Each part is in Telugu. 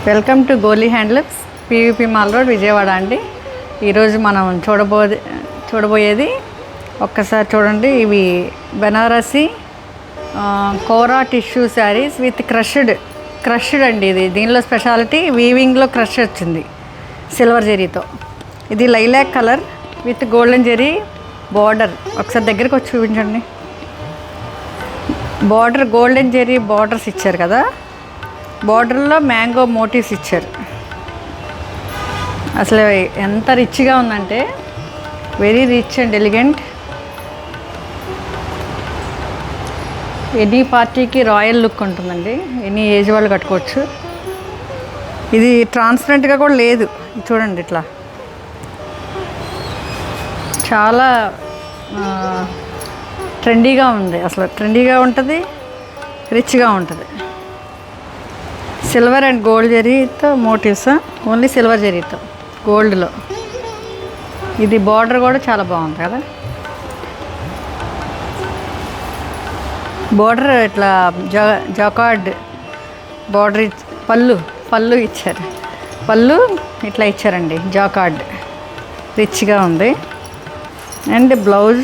Welcome to Goli handlooms, PVP mall road, Vijayawada అండి. ఈరోజు మనం చూడబోయేది ఒక్కసారి చూడండి. ఇవి Banarasi kora tissue sarees with crushed అండి. దీనిలో స్పెషాలిటీ వీవింగ్లో క్రష్ వచ్చింది సిల్వర్ జెరీతో. ఇది lilac colour with golden zari border. ఒకసారి దగ్గరికి వచ్చి చూపించండి. బార్డర్ గోల్డెన్ జెరీ బార్డర్స్ ఇచ్చారు కదా, బార్డర్లో మ్యాంగో మోటివ్స్ ఇచ్చారు. అసలు ఎంత రిచ్గా ఉందంటే very rich and elegant. Any పార్టీకి రాయల్ లుక్ ఉంటుందండి. ఎనీ ఏజ్ వాళ్ళు కట్టుకోవచ్చు. ఇది ట్రాన్స్పరెంట్గా కూడా లేదు, చూడండి ఇట్లా చాలా ట్రెండీగా ఉంది. అసలు ట్రెండీగా ఉంటుంది, రిచ్గా ఉంటుంది. సిల్వర్ అండ్ గోల్డ్ జరీతో మోటివ్స్, ఓన్లీ సిల్వర్ జరీతో గోల్డ్లో. ఇది బార్డర్ కూడా చాలా బాగుంది కదా. బార్డర్ ఇట్లా జాకార్డ్ బార్డర్ పళ్ళు ఇచ్చారు. పళ్ళు ఇట్లా ఇచ్చారండి, జాకార్డ్ రిచ్గా ఉంది. అండ్ బ్లౌజ్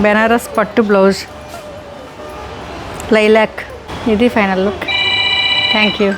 బెనారస్ పట్టు బ్లౌజ్, లైలాక్. ఇది ఫైనల్ లుక్. Thank you.